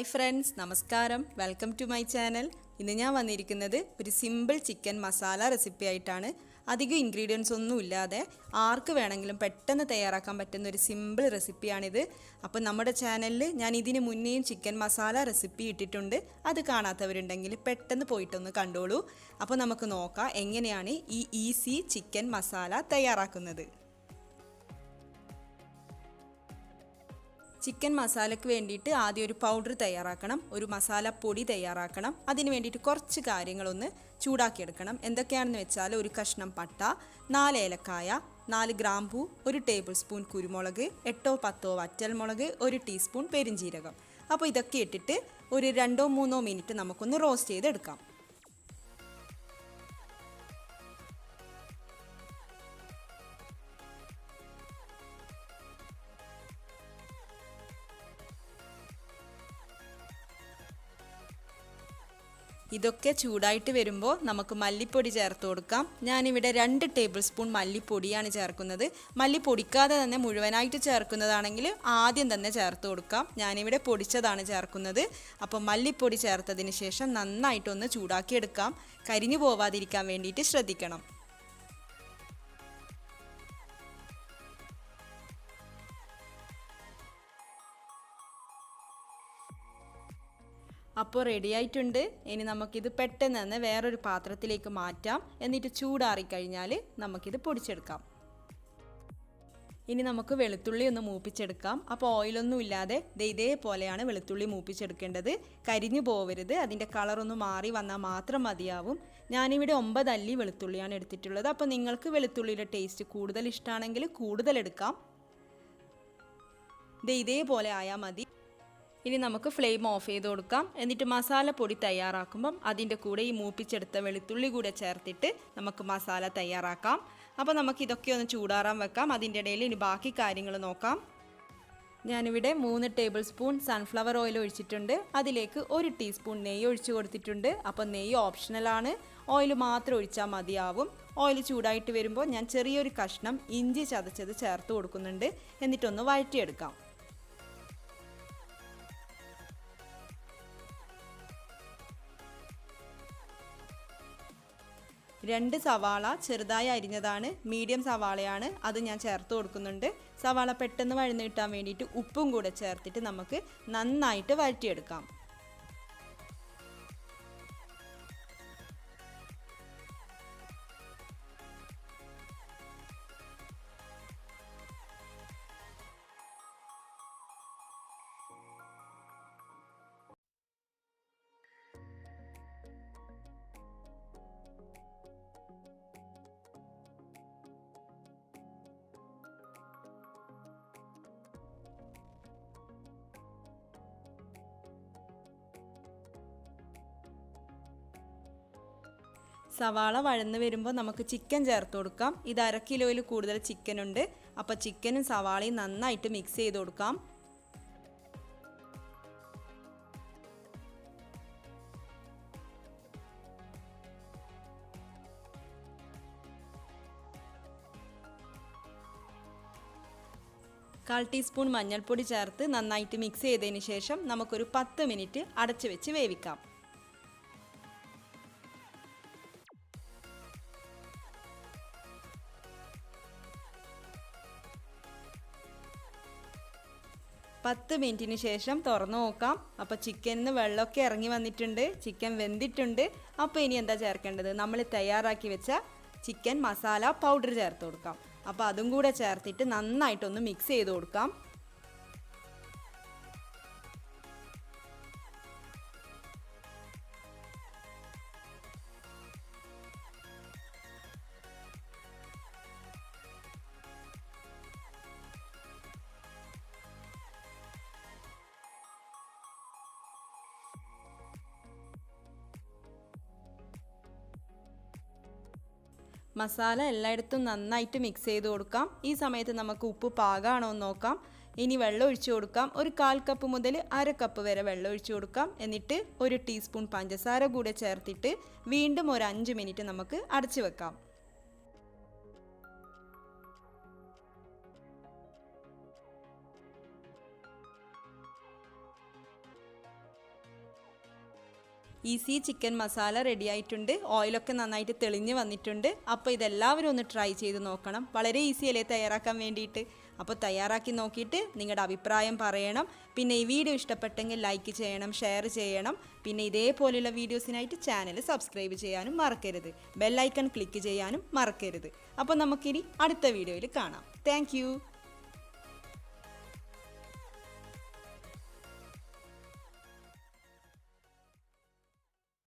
Hi friends, നമസ്കാരം. Welcome to my channel. ഇന്ന് ഞാൻ വന്നിരിക്കുന്നത് ഒരു സിമ്പിൾ ചിക്കൻ മസാല റെസിപ്പി ആയിട്ടാണ്. അധികം ഇൻഗ്രീഡിയൻസ് ഒന്നും ഇല്ലാതെ ആർക്ക് വേണമെങ്കിലും പെട്ടെന്ന് തയ്യാറാക്കാൻ പറ്റുന്ന ഒരു സിമ്പിൾ റെസിപ്പിയാണിത്. അപ്പോൾ നമ്മുടെ ചാനലിൽ ഞാൻ ഇതിന് മുന്നേയും ചിക്കൻ മസാല റെസിപ്പി ഇട്ടിട്ടുണ്ട്. അത് കാണാത്തവരുണ്ടെങ്കിൽ പെട്ടെന്ന് പോയിട്ടൊന്ന് കണ്ടോളൂ. അപ്പോൾ നമുക്ക് നോക്കാം എങ്ങനെയാണ് ഈ ഈസി ചിക്കൻ മസാല തയ്യാറാക്കുന്നത്. ചിക്കൻ മസാലയ്ക്ക് വേണ്ടിയിട്ട് ആദ്യം ഒരു പൗഡർ തയ്യാറാക്കണം, ഒരു മസാല പൊടി തയ്യാറാക്കണം. അതിന് വേണ്ടിയിട്ട് കുറച്ച് കാര്യങ്ങളൊന്ന് ചൂടാക്കിയെടുക്കണം. എന്തൊക്കെയാണെന്ന് വെച്ചാൽ ഒരു കഷ്ണം പട്ട, 4 ഏലക്കായ, 4 ഗ്രാമ്പൂ, 1 ടേബിൾ സ്പൂൺ കുരുമുളക്, 8-10 വറ്റൽമുളക്, 1 ടീസ്പൂൺ പെരിഞ്ജീരകം. അപ്പോൾ ഇതൊക്കെ ഇട്ടിട്ട് ഒരു 2-3 മിനിറ്റ് നമുക്കൊന്ന് റോസ്റ്റ് ചെയ്തെടുക്കാം. ഇതൊക്കെ ചൂടായിട്ട് വരുമ്പോൾ നമുക്ക് മല്ലിപ്പൊടി ചേർത്ത് കൊടുക്കാം. ഞാനിവിടെ 2 ടേബിൾ സ്പൂൺ മല്ലിപ്പൊടിയാണ് ചേർക്കുന്നത്. മല്ലി പൊടിക്കാതെ തന്നെ മുഴുവനായിട്ട് ചേർക്കുന്നതാണെങ്കിൽ ആദ്യം തന്നെ ചേർത്ത് കൊടുക്കാം. ഞാനിവിടെ പൊടിച്ചതാണ് ചേർക്കുന്നത്. അപ്പോൾ മല്ലിപ്പൊടി ചേർത്തതിന് ശേഷം നന്നായിട്ടൊന്ന് ചൂടാക്കിയെടുക്കാം. കരിഞ്ഞു പോവാതിരിക്കാൻ വേണ്ടിയിട്ട് ശ്രദ്ധിക്കണം. അപ്പോൾ റെഡി ആയിട്ടുണ്ട്. ഇനി നമുക്കിത് പെട്ടെന്ന് തന്നെ വേറൊരു പാത്രത്തിലേക്ക് മാറ്റാം. എന്നിട്ട് ചൂടാറിക്കഴിഞ്ഞാൽ നമുക്കിത് പൊടിച്ചെടുക്കാം. ഇനി നമുക്ക് വെളുത്തുള്ളി ഒന്ന് മൂപ്പിച്ചെടുക്കാം. അപ്പോൾ ഓയിലൊന്നും ഇല്ലാതെ ഇതേപോലെയാണ് വെളുത്തുള്ളി മൂപ്പിച്ചെടുക്കേണ്ടത്. കരിഞ്ഞു പോവരുത്, അതിൻ്റെ കളറൊന്ന് മാറി വന്നാൽ മാത്രം മതിയാവും. ഞാനിവിടെ 9 അല്ലി വെളുത്തുള്ളിയാണ് എടുത്തിട്ടുള്ളത്. അപ്പോൾ നിങ്ങൾക്ക് വെളുത്തുള്ളിയുടെ ടേസ്റ്റ് കൂടുതൽ ഇഷ്ടമാണെങ്കിൽ കൂടുതൽ എടുക്കാം. ഇതേപോലെ ആയാൽ മതി. ഇനി നമുക്ക് ഫ്ലെയിം ഓഫ് ചെയ്ത് കൊടുക്കാം. എന്നിട്ട് മസാലപ്പൊടി തയ്യാറാക്കുമ്പം അതിൻ്റെ കൂടെ ഈ മൂപ്പിച്ചെടുത്ത വെളുത്തുള്ളി കൂടെ ചേർത്തിട്ട് നമുക്ക് മസാല തയ്യാറാക്കാം. അപ്പോൾ നമുക്ക് ഇതൊക്കെ ഒന്ന് ചൂടാറാൻ വെക്കാം. അതിൻ്റെ ഇടയിൽ ഇനി ബാക്കി കാര്യങ്ങൾ നോക്കാം. ഞാനിവിടെ 3 ടേബിൾ സ്പൂൺ സൺഫ്ലവർ ഓയിൽ ഒഴിച്ചിട്ടുണ്ട്. അതിലേക്ക് 1 ടീസ്പൂൺ നെയ്യ് ഒഴിച്ചു കൊടുത്തിട്ടുണ്ട്. അപ്പോൾ നെയ്യ് ഓപ്ഷണലാണ്, ഓയിൽ മാത്രം ഒഴിച്ചാൽ മതിയാവും. ഓയിൽ ചൂടായിട്ട് വരുമ്പോൾ ഞാൻ ചെറിയൊരു കഷ്ണം ഇഞ്ചി ചതച്ചത് ചേർത്ത് കൊടുക്കുന്നുണ്ട്. എന്നിട്ടൊന്ന് വഴറ്റിയെടുക്കാം. 2 സവാള ചെറുതായി അരിഞ്ഞതാണ്, മീഡിയം സവാളയാണ്, അത് ഞാൻ ചേർത്ത് കൊടുക്കുന്നുണ്ട്. സവാള പെട്ടെന്ന് വഴന്ന് കിട്ടാൻ വേണ്ടിയിട്ട് ഉപ്പും കൂടെ ചേർത്തിട്ട് നമുക്ക് നന്നായിട്ട് വഴറ്റിയെടുക്കാം. സവാള വഴന്ന് വരുമ്പോൾ നമുക്ക് ചിക്കൻ ചേർത്ത് കൊടുക്കാം. ഇത് 1/2 കിലോയിൽ കൂടുതൽ ചിക്കൻ ഉണ്ട്. അപ്പോൾ ചിക്കനും സവാളയും നന്നായിട്ട് മിക്സ് ചെയ്ത് കൊടുക്കാം. കാൽ ടീസ്പൂൺ മഞ്ഞൾപ്പൊടി ചേർത്ത് നന്നായിട്ട് മിക്സ് ചെയ്തതിന് ശേഷം നമുക്കൊരു 10 മിനിറ്റ് അടച്ചു വെച്ച് വേവിക്കാം. പത്ത് മിനിറ്റിന് ശേഷം തുറന്നു നോക്കാം. അപ്പോൾ ചിക്കനിൽ നിന്ന് വെള്ളമൊക്കെ ഇറങ്ങി വന്നിട്ടുണ്ട്, ചിക്കൻ വെന്തിട്ടുണ്ട്. അപ്പോൾ ഇനി എന്താ ചേർക്കേണ്ടത്? നമ്മൾ തയ്യാറാക്കി വെച്ച ചിക്കൻ മസാല പൗഡർ ചേർത്ത് കൊടുക്കാം. അപ്പോൾ അതും കൂടെ ചേർത്തിട്ട് നന്നായിട്ടൊന്ന് മിക്സ് ചെയ്ത് കൊടുക്കാം. മസാല എല്ലായിടത്തും നന്നായിട്ട് മിക്സ് ചെയ്ത് കൊടുക്കാം. ഈ സമയത്ത് നമുക്ക് ഉപ്പ് പാകമാണോ എന്ന് നോക്കാം. ഇനി വെള്ളം ഒഴിച്ചു കൊടുക്കാം. ഒരു 1/4 കപ്പ് മുതൽ 1/2 കപ്പ് വരെ വെള്ളം ഒഴിച്ചു കൊടുക്കാം. എന്നിട്ട് 1 ടീസ്പൂൺ പഞ്ചസാര കൂടെ ചേർത്തിട്ട് വീണ്ടും ഒരു 5 മിനിറ്റ് നമുക്ക് അടച്ചു വെക്കാം. ഈസി ചിക്കൻ മസാല റെഡി ആയിട്ടുണ്ട്. ഓയിലൊക്കെ നന്നായിട്ട് തെളിഞ്ഞ് വന്നിട്ടുണ്ട്. അപ്പോൾ ഇതെല്ലാവരും ഒന്ന് ട്രൈ ചെയ്ത് നോക്കണം. വളരെ ഈസി അല്ലേ തയ്യാറാക്കാൻ വേണ്ടിയിട്ട്. അപ്പോൾ തയ്യാറാക്കി നോക്കിയിട്ട് നിങ്ങളുടെ അഭിപ്രായം പറയണം. പിന്നെ ഈ വീഡിയോ ഇഷ്ടപ്പെട്ടെങ്കിൽ ലൈക്ക് ചെയ്യണം, ഷെയർ ചെയ്യണം. പിന്നെ ഇതേപോലെയുള്ള വീഡിയോസിനായിട്ട് ചാനൽ സബ്സ്ക്രൈബ് ചെയ്യാനും മറക്കരുത്. ബെല്ലൈക്കൺ ക്ലിക്ക് ചെയ്യാനും മറക്കരുത്. അപ്പോൾ നമുക്കിനി അടുത്ത വീഡിയോയിൽ കാണാം. താങ്ക്